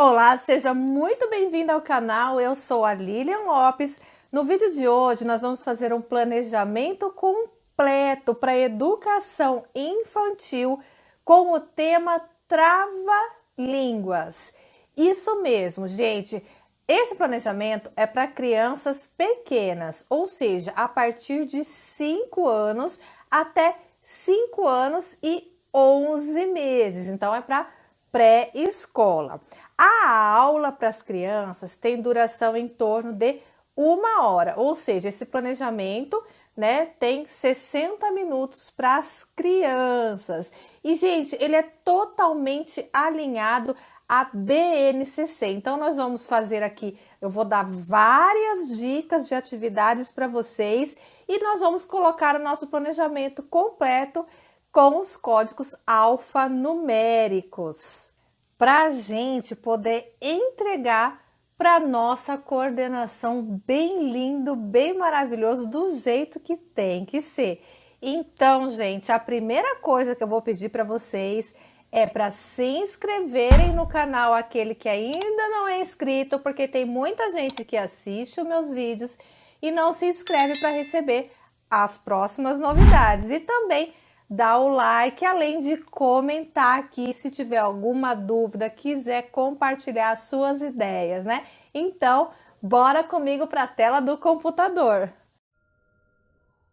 Olá, seja muito bem-vindo ao canal. Eu sou a Lilian Lopes. No vídeo de hoje, nós vamos fazer um planejamento completo para educação infantil com o tema Trava-línguas. Isso mesmo, gente. Esse planejamento é para crianças pequenas, ou seja, a partir de 5 anos até 5 anos e 11 meses. Então, é para pré-escola. A aula para as crianças tem duração em torno de 1 hora, ou seja, esse planejamento, né, tem 60 minutos para as crianças. E, gente, ele é totalmente alinhado à BNCC. Então, nós vamos fazer aqui, eu vou dar várias dicas de atividades para vocês e nós vamos colocar o nosso planejamento completo com os códigos alfanuméricos, para a gente poder entregar para nossa coordenação bem lindo, bem maravilhoso, do jeito que tem que ser. Então, gente, a primeira coisa que eu vou pedir para vocês é para se inscreverem no canal, aquele que ainda não é inscrito, porque tem muita gente que assiste os meus vídeos e não se inscreve para receber as próximas novidades. E também dá o like, além de comentar aqui se tiver alguma dúvida, quiser compartilhar suas ideias, né? Então, bora comigo para a tela do computador.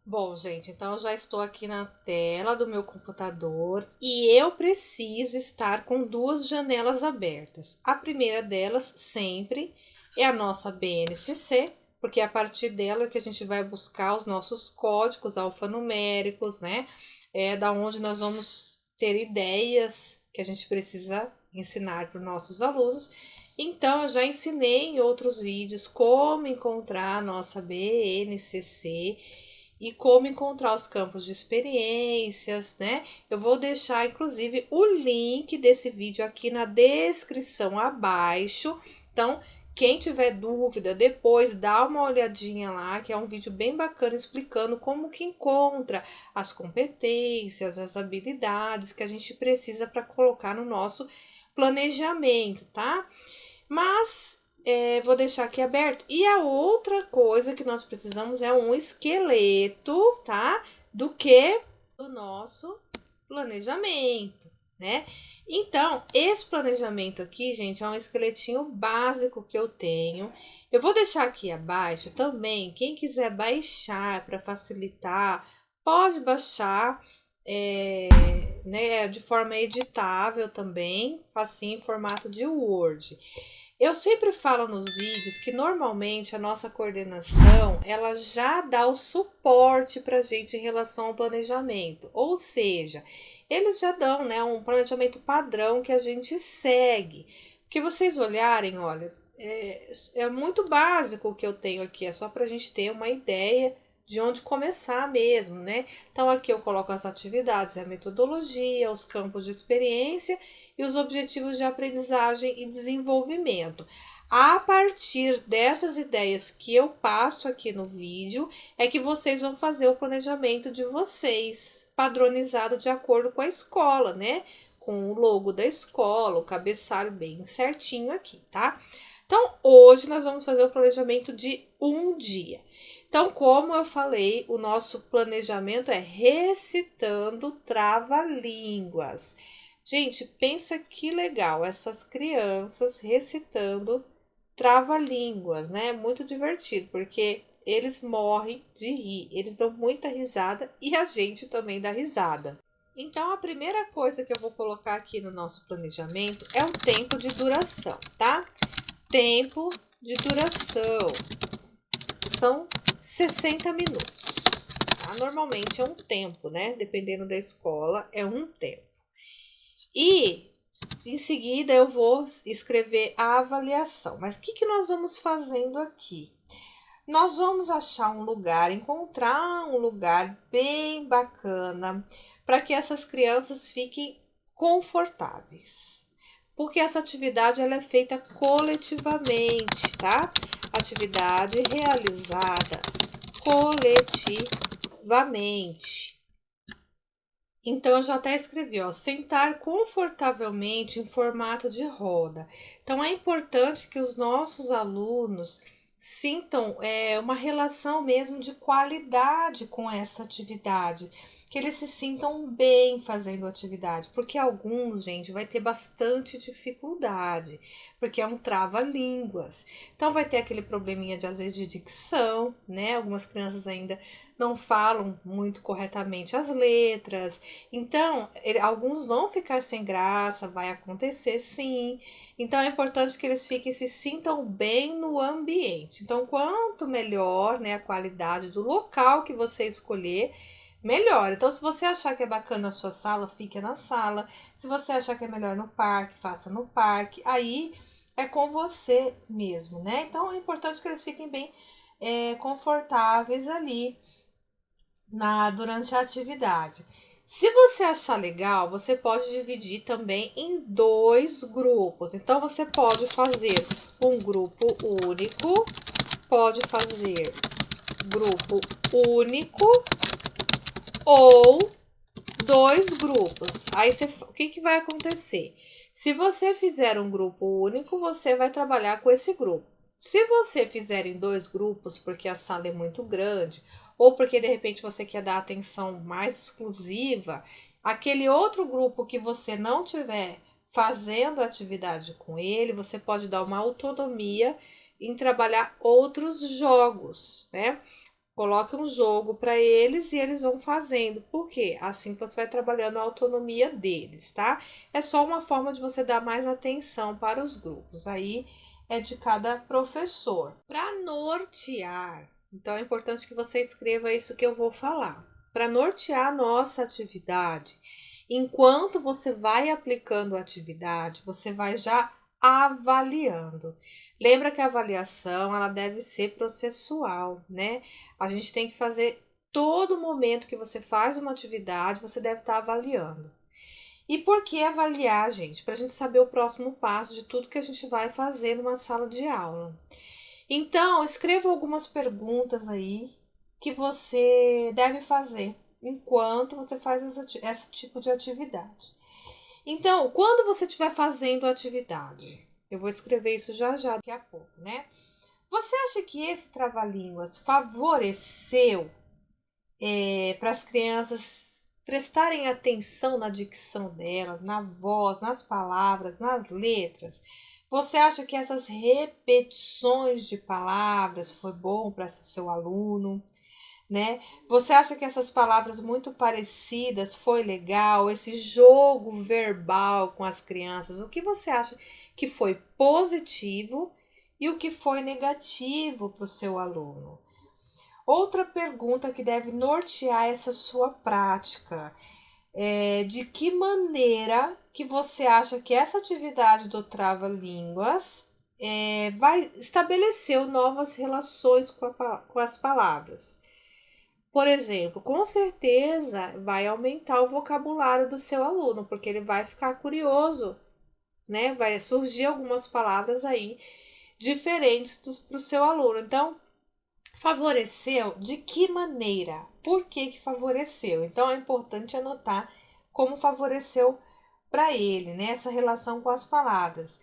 Bom, gente, então eu já estou aqui na tela do meu computador e eu preciso estar com duas janelas abertas. A primeira delas sempre é a nossa BNCC, porque é a partir dela que a gente vai buscar os nossos códigos alfanuméricos, né? É da onde nós vamos ter ideias que a gente precisa ensinar para os nossos alunos. Então, eu já ensinei em outros vídeos como encontrar a nossa BNCC e como encontrar os campos de experiências, né? Eu vou deixar, inclusive, o link desse vídeo aqui na descrição abaixo. Então, quem tiver dúvida, depois dá uma olhadinha lá, que é um vídeo bem bacana explicando como que encontra as competências, as habilidades que a gente precisa para colocar no nosso planejamento, tá? Mas vou deixar aqui aberto. E a outra coisa que nós precisamos é um esqueleto, tá? Do que? Do nosso planejamento, né? Então, esse planejamento aqui, gente, é um esqueletinho básico que eu tenho. Eu vou deixar aqui abaixo também, quem quiser baixar para facilitar, pode baixar, né, de forma editável também, facinho em formato de Word. Eu sempre falo nos vídeos que normalmente a nossa coordenação ela já dá o suporte para a gente em relação ao planejamento, ou seja, eles já dão, né, um planejamento padrão que a gente segue. Porque vocês olharem, olha, é muito básico o que eu tenho aqui, é só para a gente ter uma ideia de onde começar mesmo, né? Então aqui eu coloco as atividades, a metodologia, os campos de experiência e os objetivos de aprendizagem e desenvolvimento. A partir dessas ideias que eu passo aqui no vídeo, é que vocês vão fazer o planejamento de vocês, padronizado de acordo com a escola, né? Com o logo da escola, o cabeçalho bem certinho aqui, tá? Então, hoje nós vamos fazer o planejamento de um dia. Então, como eu falei, o nosso planejamento é recitando trava-línguas. Gente, pensa que legal essas crianças recitando trava-línguas, né? Muito divertido, porque eles morrem de rir, eles dão muita risada e a gente também dá risada. Então, a primeira coisa que eu vou colocar aqui no nosso planejamento é o tempo de duração, tá? Tempo de duração são 60 minutos. Tá? Normalmente é um tempo, né? Dependendo da escola, é um tempo. E em seguida eu vou escrever a avaliação. Mas o que nós vamos fazendo aqui? Nós vamos achar um lugar, encontrar um lugar bem bacana para que essas crianças fiquem confortáveis. Porque essa atividade ela é feita coletivamente, tá? Atividade realizada coletivamente. Então, eu já até escrevi, ó, sentar confortavelmente em formato de roda. Então, é importante que os nossos alunos sintam uma relação mesmo de qualidade com essa atividade, que eles se sintam bem fazendo a atividade, porque alguns, gente, vai ter bastante dificuldade, porque é um trava-línguas. Então, vai ter aquele probleminha de, às vezes, de dicção, né? Algumas crianças ainda não falam muito corretamente as letras, então, alguns vão ficar sem graça, vai acontecer sim. Então, é importante que eles fiquem se sintam bem no ambiente. Então, quanto melhor, né, a qualidade do local que você escolher, melhor. Então, se você achar que é bacana a sua sala, fique na sala. Se você achar que é melhor no parque, faça no parque. Aí é com você mesmo, né? Então, é importante que eles fiquem bem confortáveis ali durante a atividade. Se você achar legal, você pode dividir também em dois grupos. Então, você pode fazer um grupo único, pode fazer grupo único ou dois grupos. Aí, o que vai acontecer? Se você fizer um grupo único, você vai trabalhar com esse grupo. Se você fizer em dois grupos, porque a sala é muito grande, ou porque de repente você quer dar atenção mais exclusiva, aquele outro grupo que você não tiver fazendo atividade com ele, você pode dar uma autonomia em trabalhar outros jogos, né? Coloque um jogo para eles e eles vão fazendo. Por quê? Assim você vai trabalhando a autonomia deles, tá? É só uma forma de você dar mais atenção para os grupos. Aí é de cada professor. Para nortear, então é importante que você escreva isso que eu vou falar. Para nortear a nossa atividade, enquanto você vai aplicando a atividade, você vai já avaliando. Lembra que a avaliação ela deve ser processual, né? A gente tem que fazer todo momento que você faz uma atividade, você deve estar avaliando. E por que avaliar, gente? Para a gente saber o próximo passo de tudo que a gente vai fazer numa sala de aula. Então, escreva algumas perguntas aí que você deve fazer enquanto você faz esse tipo de atividade. Então, quando você estiver fazendo a atividade, eu vou escrever isso já daqui a pouco, né? Você acha que esse trava-línguas favoreceu para as crianças prestarem atenção na dicção delas, na voz, nas palavras, nas letras? Você acha que essas repetições de palavras foi bom para seu aluno? Né? Você acha que essas palavras muito parecidas foi legal? Esse jogo verbal com as crianças, o que você acha que foi positivo e o que foi negativo para o seu aluno? Outra pergunta que deve nortear essa sua prática é de que maneira que você acha que essa atividade do trava-línguas vai estabelecer novas relações com as palavras. Por exemplo, com certeza vai aumentar o vocabulário do seu aluno, porque ele vai ficar curioso, né? Vai surgir algumas palavras aí diferentes para o seu aluno. Então, favoreceu de que maneira? Por que favoreceu? Então, é importante anotar como favoreceu para ele, né? Essa relação com as palavras.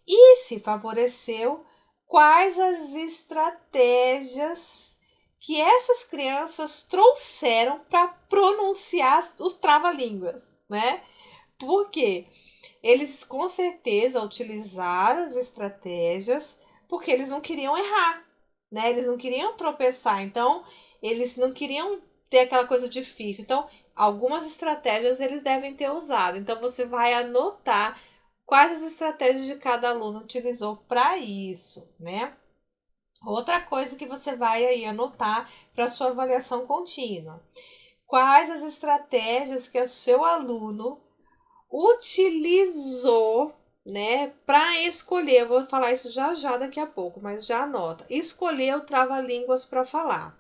E se favoreceu, quais as estratégias que essas crianças trouxeram para pronunciar os trava-línguas, né? Porque eles com certeza utilizaram as estratégias porque eles não queriam errar, né? Eles não queriam tropeçar, então eles não queriam ter aquela coisa difícil. Então, algumas estratégias eles devem ter usado. Então, você vai anotar quais as estratégias de cada aluno utilizou para isso, né? Outra coisa que você vai aí anotar para sua avaliação contínua. Quais as estratégias que o seu aluno utilizou, né, para escolher, eu vou falar isso já daqui a pouco, mas já anota. Escolher o trava-línguas para falar,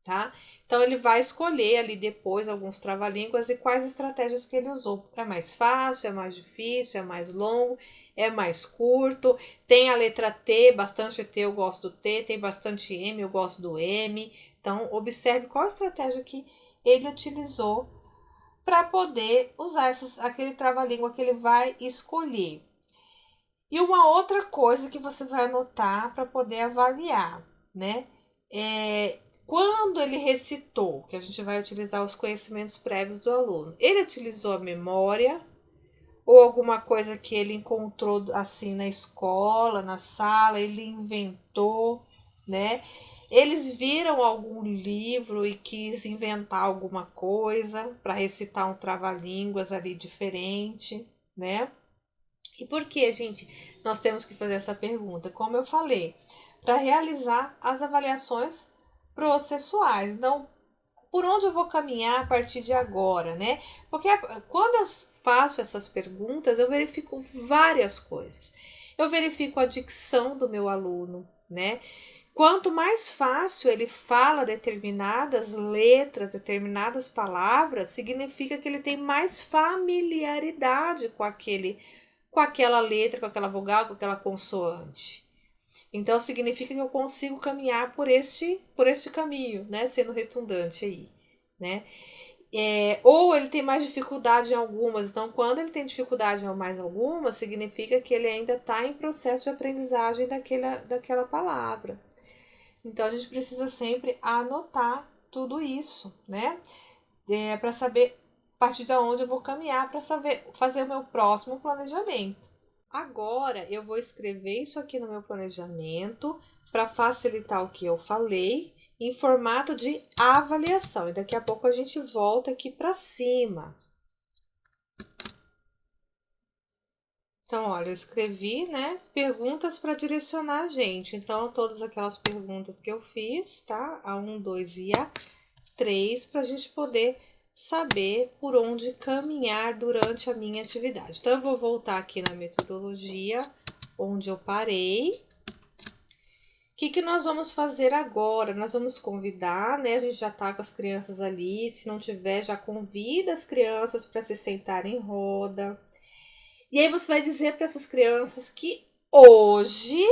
tá? Então ele vai escolher ali depois alguns trava-línguas e quais estratégias que ele usou. É mais fácil, é mais difícil, é mais longo, é mais curto. Tem a letra T, bastante T, eu gosto do T, tem bastante M, eu gosto do M. Então observe qual estratégia que ele utilizou para poder usar aquele trava-língua que ele vai escolher. E uma outra coisa que você vai anotar para poder avaliar, né? Quando ele recitou, que a gente vai utilizar os conhecimentos prévios do aluno, ele utilizou a memória ou alguma coisa que ele encontrou assim na escola, na sala, ele inventou, né? Eles viram algum livro e quis inventar alguma coisa para recitar um trava-línguas ali diferente, né? E por que, gente, nós temos que fazer essa pergunta? Como eu falei, para realizar as avaliações processuais. Então, por onde eu vou caminhar a partir de agora, né? Porque quando eu faço essas perguntas, eu verifico várias coisas. Eu verifico a dicção do meu aluno, né? Quanto mais fácil ele fala determinadas letras, determinadas palavras, significa que ele tem mais familiaridade com aquela letra, com aquela vogal, com aquela consoante. Então significa que eu consigo caminhar por este caminho, né? Sendo redundante aí, né? Ou ele tem mais dificuldade em algumas. Então, quando ele tem dificuldade em mais algumas, significa que ele ainda está em processo de aprendizagem daquela palavra. Então, a gente precisa sempre anotar tudo isso, né? Para saber a partir de onde eu vou caminhar para saber fazer o meu próximo planejamento. Agora eu vou escrever isso aqui no meu planejamento para facilitar o que eu falei em formato de avaliação. E daqui a pouco a gente volta aqui para cima. Então, olha, eu escrevi, né, perguntas para direcionar a gente. Então, todas aquelas perguntas que eu fiz, tá? A 1, 2 e a 3, para a gente poder saber por onde caminhar durante a minha atividade. Então, eu vou voltar aqui na metodologia, onde eu parei. O que nós vamos fazer agora? Nós vamos convidar, né? A gente já tá com as crianças ali. Se não tiver, já convida as crianças para se sentarem em roda. E aí você vai dizer para essas crianças que hoje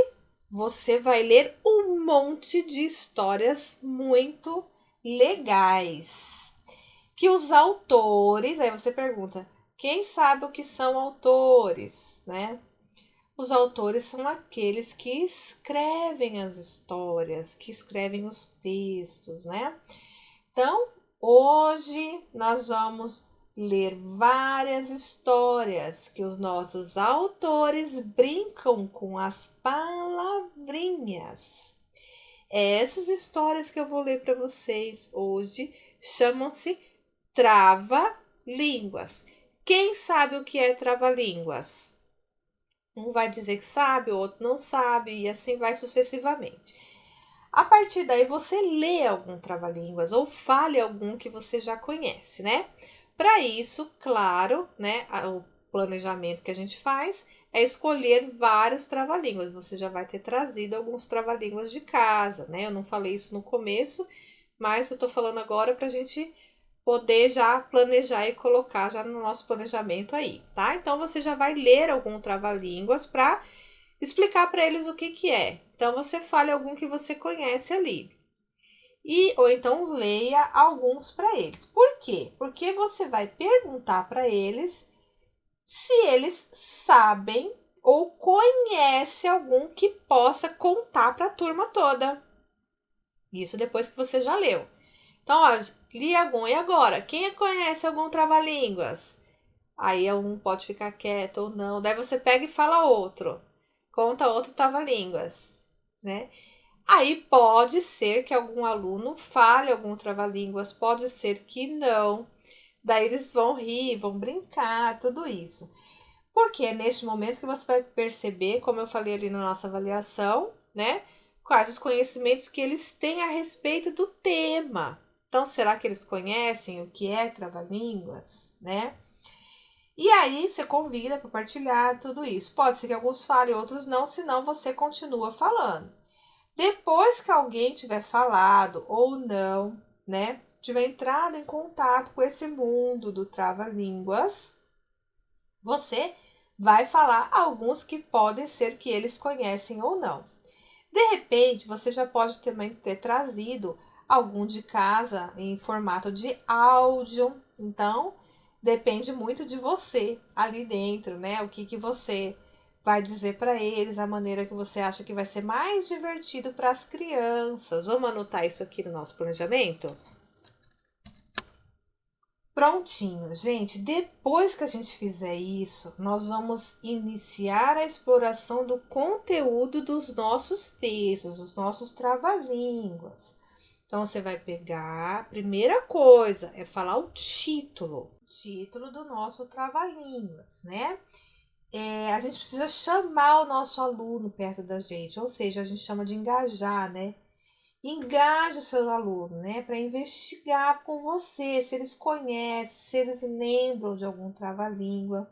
você vai ler um monte de histórias muito legais. Que os autores, aí você pergunta, quem sabe o que são autores, né? Os autores são aqueles que escrevem as histórias, que escrevem os textos, né? Então, hoje nós vamos ler várias histórias que os nossos autores brincam com as palavrinhas. Essas histórias que eu vou ler para vocês hoje chamam-se trava-línguas. Quem sabe o que é trava-línguas? Um vai dizer que sabe, o outro não sabe, e assim vai sucessivamente. A partir daí, você lê algum trava-línguas ou fale algum que você já conhece, né? Para isso, claro, né, o planejamento que a gente faz é escolher vários trava-línguas. Você já vai ter trazido alguns trava-línguas de casa, né? Eu não falei isso no começo, mas eu tô falando agora para a gente poder já planejar e colocar já no nosso planejamento aí, tá? Então, você já vai ler algum trava-línguas para explicar para eles o que é. Então, você fale algum que você conhece ali. Ou então leia alguns para eles. Por quê? Porque você vai perguntar para eles se eles sabem ou conhece algum que possa contar para a turma toda. Isso depois que você já leu. Então, ó, li algum. E agora? Quem conhece algum trava-línguas? Aí um pode ficar quieto ou não. Daí você pega e fala outro. Conta outro trava-línguas, né? Aí pode ser que algum aluno fale algum trava-línguas, pode ser que não. Daí eles vão rir, vão brincar, tudo isso. Porque é neste momento que você vai perceber, como eu falei ali na nossa avaliação, né? Quais os conhecimentos que eles têm a respeito do tema. Então, será que eles conhecem o que é trava-línguas, né? E aí você convida para partilhar tudo isso. Pode ser que alguns falem, outros não, senão você continua falando. Depois que alguém tiver falado ou não, né, tiver entrado em contato com esse mundo do trava-línguas, você vai falar alguns que podem ser que eles conhecem ou não. De repente, você já pode também ter trazido algum de casa em formato de áudio. Então, depende muito de você ali dentro, né? O que você vai dizer para eles, a maneira que você acha que vai ser mais divertido para as crianças. Vamos anotar isso aqui no nosso planejamento? Prontinho, gente. Depois que a gente fizer isso, nós vamos iniciar a exploração do conteúdo dos nossos textos, dos nossos trava-línguas. Então, você vai pegar, a primeira coisa é falar o título do nosso trava-línguas, né? A gente precisa chamar o nosso aluno perto da gente, ou seja, a gente chama de engajar, né? Engaje o seu aluno, né? Para investigar com você, se eles conhecem, se eles lembram de algum trava-língua,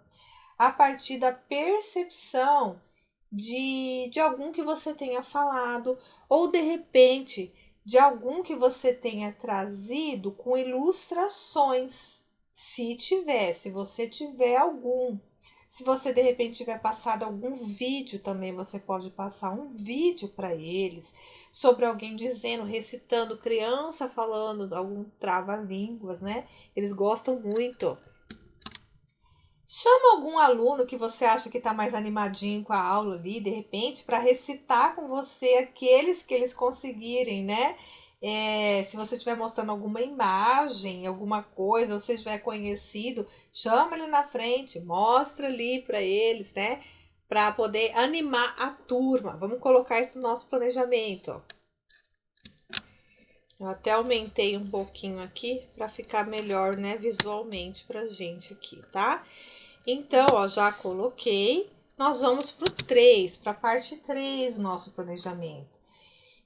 a partir da percepção de algum que você tenha falado, ou de repente de algum que você tenha trazido com ilustrações, se você tiver algum. Se você de repente tiver passado algum vídeo também, você pode passar um vídeo para eles sobre alguém dizendo, recitando, criança falando algum trava-línguas, né? Eles gostam muito. Chama algum aluno que você acha que está mais animadinho com a aula ali, de repente, para recitar com você aqueles que eles conseguirem, né? Se você estiver mostrando alguma imagem, alguma coisa, ou se estiver conhecido, chama ele na frente, mostra ali para eles, né? Para poder animar a turma. Vamos colocar isso no nosso planejamento. Eu até aumentei um pouquinho aqui para ficar melhor, né, visualmente pra gente aqui, tá? Então, ó, já coloquei. Nós vamos pro 3, para a parte 3 do nosso planejamento.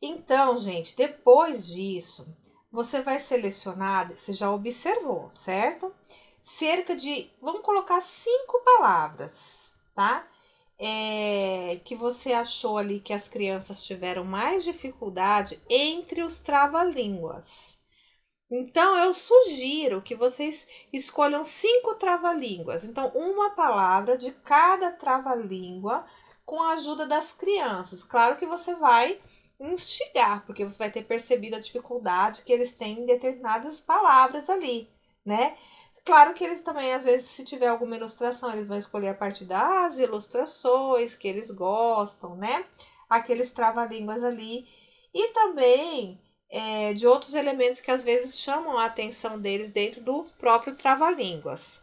Então, gente, depois disso, você vai selecionar, você já observou, certo? Cerca de, vamos colocar 5 palavras, tá? Que você achou ali que as crianças tiveram mais dificuldade entre os trava-línguas. Então, eu sugiro que vocês escolham 5 trava-línguas. Então, uma palavra de cada trava-língua com a ajuda das crianças. Claro que você vai instigar, porque você vai ter percebido a dificuldade que eles têm em determinadas palavras ali, né? Claro que eles também, às vezes, se tiver alguma ilustração, eles vão escolher a partir das ilustrações que eles gostam, né? Aqueles trava-línguas ali. E também de outros elementos que às vezes chamam a atenção deles dentro do próprio trava-línguas.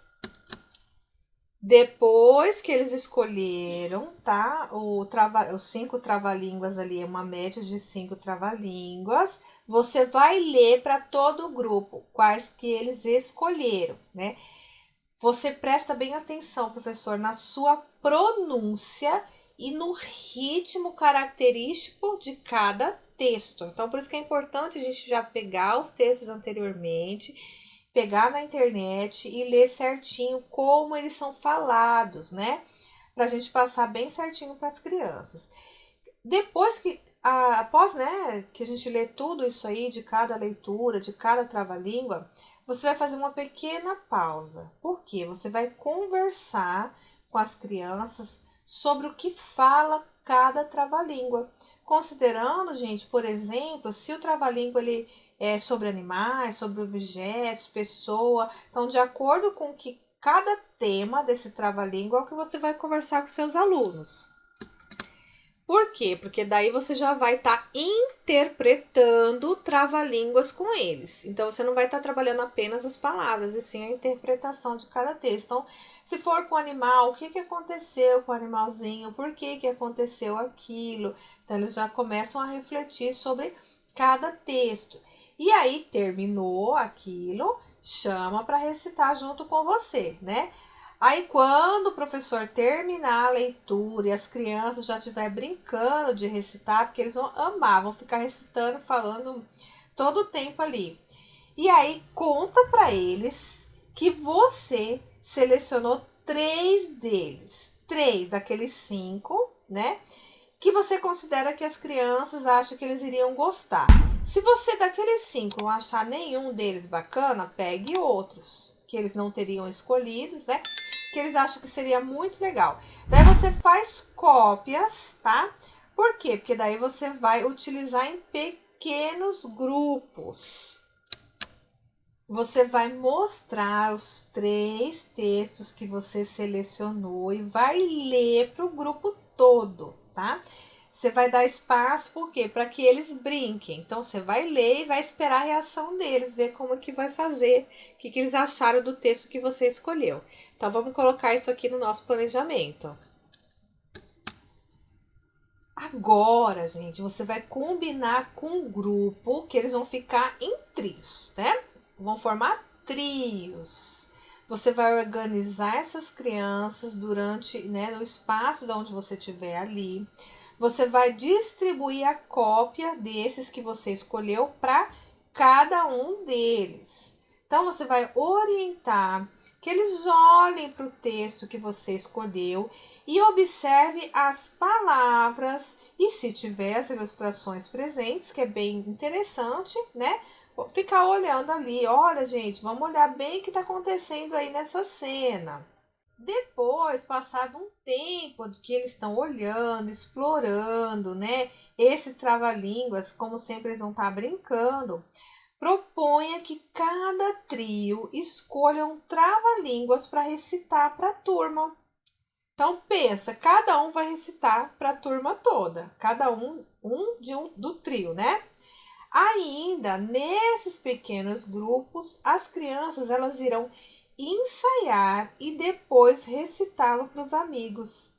Depois que eles escolheram, tá? Os 5 trava-línguas ali é uma média de 5 trava-línguas. Você vai ler para todo o grupo quais que eles escolheram, né? Você presta bem atenção, professor, na sua pronúncia e no ritmo característico de cada texto. Então, por isso que é importante a gente já pegar os textos anteriormente, pegar na internet e ler certinho como eles são falados, né? Para a gente passar bem certinho para as crianças. Depois que, após, né, que a gente lê tudo isso aí, de cada leitura, de cada trava-língua, você vai fazer uma pequena pausa. Por quê? Você vai conversar com as crianças sobre o que fala cada trava-língua. Considerando, gente, por exemplo, se o trava-língua ele é sobre animais, sobre objetos, pessoa. Então, de acordo com que cada tema desse trava-língua é o que você vai conversar com seus alunos. Por quê? Porque daí você já vai estar interpretando trava-línguas com eles. Então, você não vai estar trabalhando apenas as palavras, e sim a interpretação de cada texto. Então, se for com o animal, o que aconteceu com o animalzinho? Por que aconteceu aquilo? Então, eles já começam a refletir sobre cada texto. E aí, terminou aquilo, chama para recitar junto com você, né? Aí, quando o professor terminar a leitura e as crianças já estiver brincando de recitar, porque eles vão amar, vão ficar recitando, falando todo o tempo ali. E aí, conta para eles que você selecionou 3 deles. 3 daqueles 5, né? Que você considera que as crianças acham que eles iriam gostar. Se você daqueles 5 não achar nenhum deles bacana, pegue outros que eles não teriam escolhidos, né? Que eles acham que seria muito legal. Daí você faz cópias, tá? Por quê? Porque daí você vai utilizar em pequenos grupos. você vai mostrar os 3 textos que você selecionou e vai ler para o grupo todo, tá? Você vai dar espaço, por quê? Para que eles brinquem. Então, você vai ler e vai esperar a reação deles, ver como que vai fazer, o que eles acharam do texto que você escolheu. Então, vamos colocar isso aqui no nosso planejamento. Agora, gente, você vai combinar com o grupo que eles vão ficar em trios, né? Vão formar trios. Você vai organizar essas crianças durante, né, no espaço de onde você estiver ali. Você vai distribuir a cópia desses que você escolheu para cada um deles. Então, você vai orientar que eles olhem para o texto que você escolheu e observe as palavras e se tiver as ilustrações presentes, que é bem interessante, né? Ficar olhando ali, olha gente, vamos olhar bem o que está acontecendo aí nessa cena. Depois, passado um tempo que eles estão olhando, explorando, né? Esse trava-línguas, como sempre eles vão estar brincando, proponha que cada trio escolha um trava-línguas para recitar para a turma. Então pensa, cada um vai recitar para a turma toda, cada um do trio, né? Ainda nesses pequenos grupos, as crianças elas irão ensaiar e depois recitá-lo para os amigos.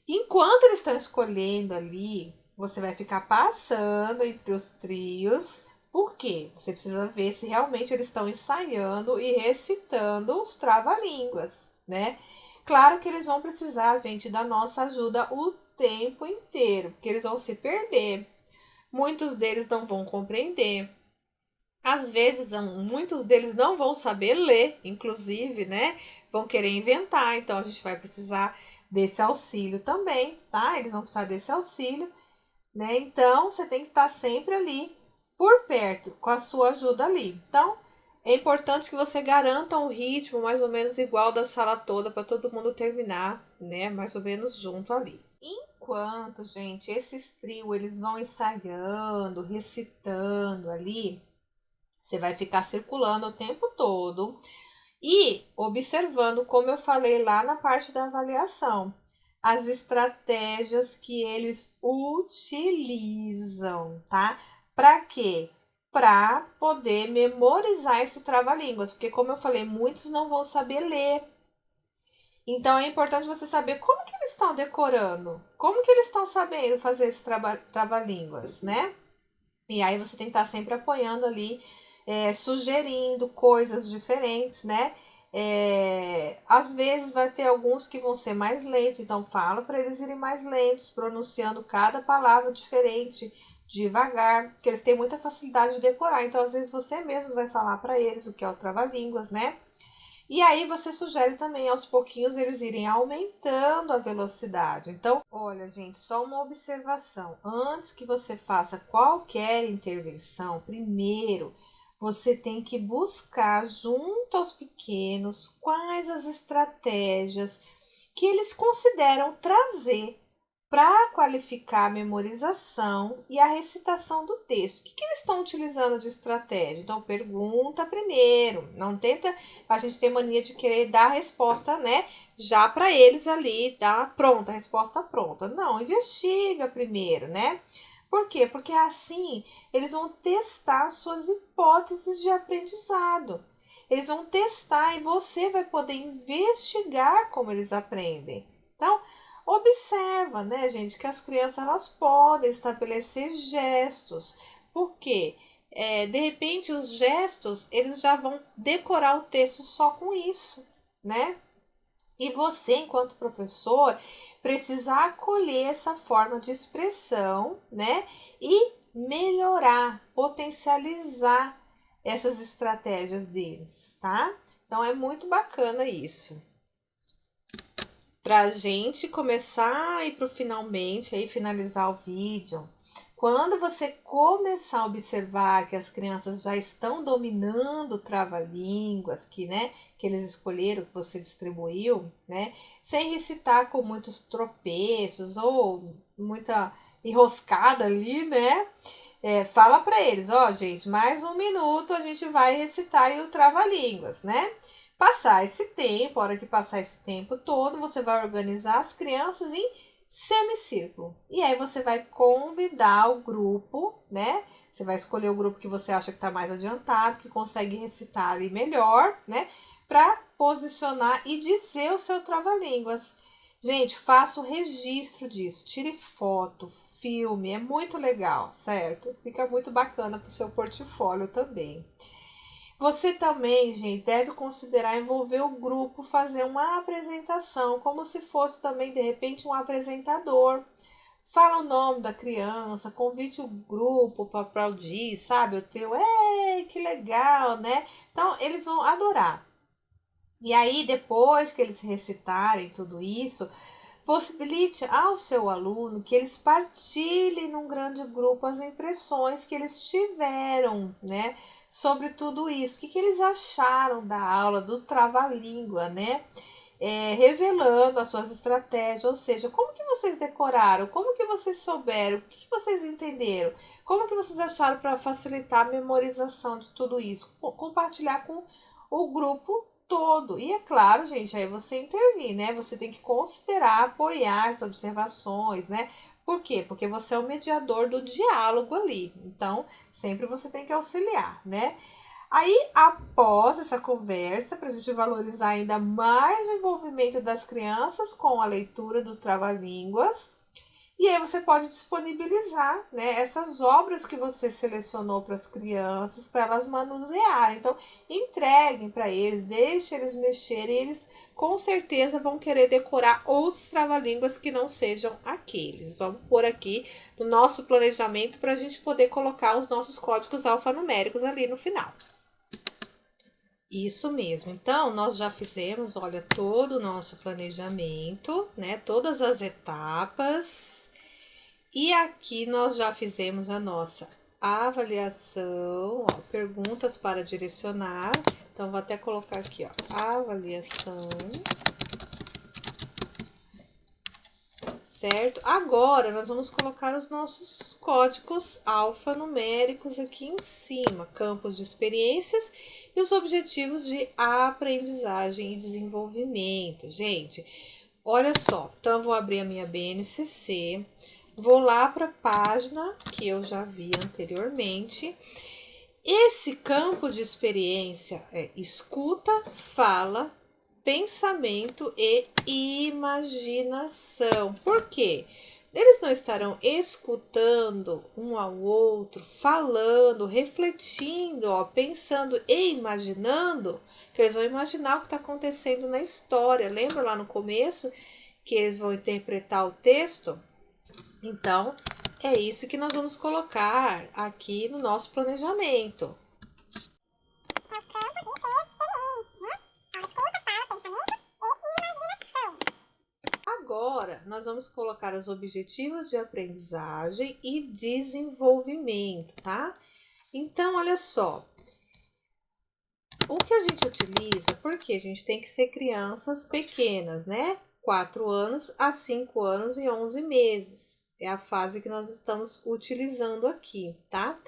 Enquanto eles estão escolhendo ali, você vai ficar passando entre os trios. Por quê? Você precisa ver se realmente eles estão ensaiando e recitando os trava-línguas, né? Claro que eles vão precisar, gente, da nossa ajuda o tempo inteiro, porque eles vão se perder. Muitos deles não vão compreender. Às vezes, muitos deles não vão saber ler, inclusive, né? Vão querer inventar, então a gente vai precisar desse auxílio também, tá? Eles vão precisar desse auxílio, né? Então, você tem que estar sempre ali por perto, com a sua ajuda ali. Então, é importante que você garanta um ritmo mais ou menos igual da sala toda para todo mundo terminar, né? Mais ou menos junto ali. Enquanto, gente, esses trios eles vão ensaiando, recitando ali, você vai ficar circulando o tempo todo e observando, como eu falei lá na parte da avaliação, as estratégias que eles utilizam, tá? Para quê? Para poder memorizar esse trava-línguas, porque como eu falei, muitos não vão saber ler. Então é importante você saber como que eles estão decorando, como que eles estão sabendo fazer esse trava-línguas, né? E aí você tem que estar sempre apoiando ali, sugerindo coisas diferentes, né? Às vezes vai ter alguns que vão ser mais lentos, então fala para eles irem mais lentos, pronunciando cada palavra diferente, devagar, porque eles têm muita facilidade de decorar. Então, às vezes você mesmo vai falar para eles o que é o trava-línguas, né? E aí você sugere também aos pouquinhos eles irem aumentando a velocidade. Então, olha, gente, só uma observação. Antes que você faça qualquer intervenção, primeiro você tem que buscar junto aos pequenos quais as estratégias que eles consideram trazer para qualificar a memorização e a recitação do texto. O que eles estão utilizando de estratégia? Então, pergunta primeiro. Não tenta. A gente tem mania de querer dar a resposta, né? Já para eles ali, dar pronta, a resposta pronta. Não, investiga primeiro, né? Por quê? Porque assim eles vão testar suas hipóteses de aprendizado. Eles vão testar e você vai poder investigar como eles aprendem. Então, observa, né, gente, que as crianças elas podem estabelecer gestos. Por quê? De repente, os gestos, eles já vão decorar o texto só com isso, né? E você, enquanto professor, precisa acolher essa forma de expressão, né? E melhorar, potencializar essas estratégias deles, tá? Então, é muito bacana isso. Para a gente começar a ir para o finalmente, aí finalizar o vídeo, quando você começar a observar que as crianças já estão dominando o trava-línguas, né, que eles escolheram, que você distribuiu, né, sem recitar com muitos tropeços ou muita enroscada ali, né, Fala para eles, ó, gente, mais 1 minuto a gente vai recitar aí o trava-línguas, né? Passar esse tempo, a hora que passar esse tempo todo, você vai organizar as crianças em semicírculo. E aí você vai convidar o grupo, né? Você vai escolher o grupo que você acha que está mais adiantado, que consegue recitar ali melhor, né? Para posicionar e dizer o seu trava-línguas. Gente, faça o registro disso, tire foto, filme, é muito legal, certo? Fica muito bacana para o seu portfólio também. Você também, gente, deve considerar envolver o grupo, fazer uma apresentação, como se fosse também, de repente, um apresentador. Fala o nome da criança, convide o grupo para aplaudir, sabe? O teu, que legal, né? Então, eles vão adorar. E aí, depois que eles recitarem tudo isso, possibilite ao seu aluno que eles partilhem num grande grupo as impressões que eles tiveram, né, sobre tudo isso. O que eles acharam da aula, do trava-língua, né? Revelando as suas estratégias, ou seja, como que vocês decoraram, como que vocês souberam, o que vocês entenderam, como que vocês acharam para facilitar a memorização de tudo isso, compartilhar com o grupo todo. E é claro, gente, aí você intervir, né? Você tem que considerar, apoiar as observações, né? Por quê? Porque você é o mediador do diálogo ali. Então, sempre você tem que auxiliar, né? Aí, após essa conversa, para a gente valorizar ainda mais o envolvimento das crianças com a leitura do Trava-Línguas, e aí você pode disponibilizar, né, essas obras que você selecionou para as crianças, para elas manusearem. Então, entreguem para eles, deixem eles mexerem, e eles com certeza vão querer decorar outros trava-línguas que não sejam aqueles. Vamos pôr aqui no nosso planejamento para a gente poder colocar os nossos códigos alfanuméricos ali no final. Isso mesmo. Então, nós já fizemos, olha, todo o nosso planejamento, né? Todas as etapas. E aqui nós já fizemos a nossa avaliação, ó, perguntas para direcionar. Então, vou até colocar aqui, ó, avaliação. Certo? Agora, nós vamos colocar os nossos códigos alfanuméricos aqui em cima, campos de experiências e os objetivos de aprendizagem e desenvolvimento. Gente, olha só, então eu vou abrir a minha BNCC, vou lá para a página que eu já vi anteriormente. Esse campo de experiência é escuta, fala, pensamento e imaginação. Por quê? Eles não estarão escutando um ao outro, falando, refletindo, ó, pensando e imaginando, que eles vão imaginar o que está acontecendo na história. Lembra lá no começo que eles vão interpretar o texto? Então, é isso que nós vamos colocar aqui no nosso planejamento. Agora, nós vamos colocar os objetivos de aprendizagem e desenvolvimento, tá? Então, olha só. O que a gente utiliza, porque a gente tem que ser crianças pequenas, né? 4 anos a 5 anos e 11 meses. É a fase que nós estamos utilizando aqui, tá?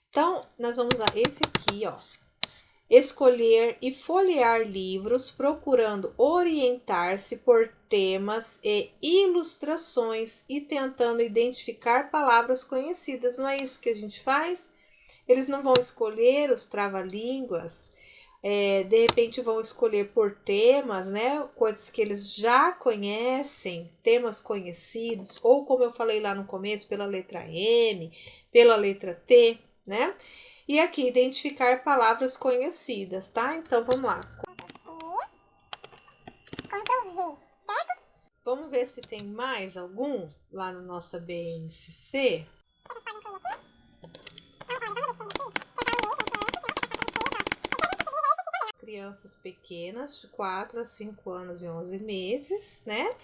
Então, nós vamos usar esse aqui, ó. Escolher e folhear livros, procurando orientar-se por temas e ilustrações e tentando identificar palavras conhecidas. Não é isso que a gente faz? Eles não vão escolher os trava-línguas, de repente vão escolher por temas, né? Coisas que eles já conhecem, temas conhecidos, ou como eu falei lá no começo, pela letra M, pela letra T, né? E aqui, identificar palavras conhecidas, tá? Então, vamos lá. Ctrl V, certo? Vamos ver se tem mais algum lá na nossa BNCC. Crianças pequenas, de 4 a 5 anos e 11 meses, né?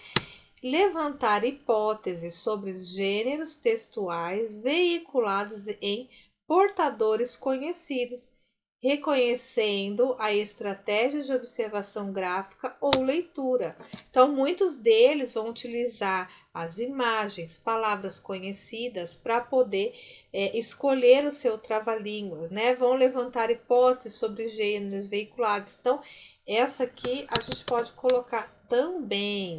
Levantar hipóteses sobre os gêneros textuais veiculados em portadores conhecidos reconhecendo a estratégia de observação gráfica ou leitura. Então, muitos deles vão utilizar as imagens, palavras conhecidas para poder escolher o seu trava-línguas, né? Vão levantar hipóteses sobre gêneros veiculados. Então, essa aqui a gente pode colocar também.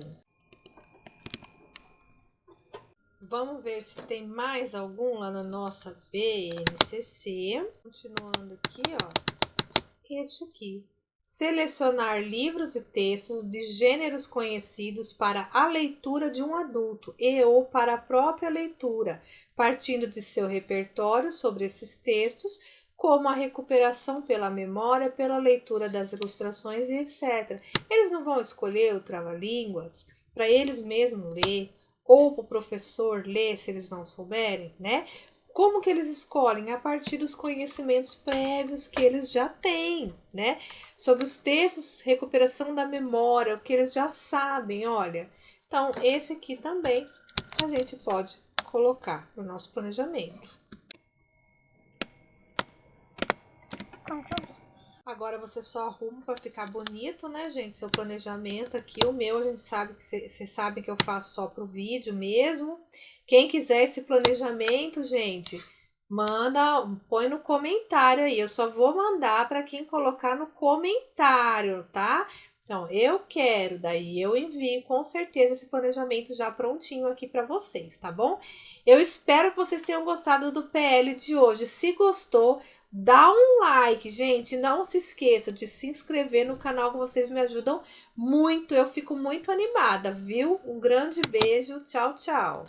Vamos ver se tem mais algum lá na nossa BNCC. Continuando aqui, ó. Este aqui. Selecionar livros e textos de gêneros conhecidos para a leitura de um adulto e ou para a própria leitura, partindo de seu repertório sobre esses textos, como a recuperação pela memória, pela leitura das ilustrações e etc. Eles não vão escolher o trava-línguas para eles mesmos ler, ou para o professor ler se eles não souberem, né? Como que eles escolhem? A partir dos conhecimentos prévios que eles já têm, né? Sobre os textos, recuperação da memória, o que eles já sabem, olha. Então, esse aqui também a gente pode colocar no nosso planejamento. Agora você só arruma para ficar bonito, né, gente? Seu planejamento aqui, o meu, a gente sabe que vocês sabem que eu faço só pro vídeo mesmo. Quem quiser esse planejamento, gente, manda, põe no comentário aí. Eu só vou mandar para quem colocar no comentário, tá? Então, eu quero, daí eu envio com certeza esse planejamento já prontinho aqui para vocês, tá bom? Eu espero que vocês tenham gostado do PL de hoje. Se gostou, dá um like, gente. Não se esqueça de se inscrever no canal que vocês me ajudam muito. Eu fico muito animada, viu? Um grande beijo. Tchau, tchau.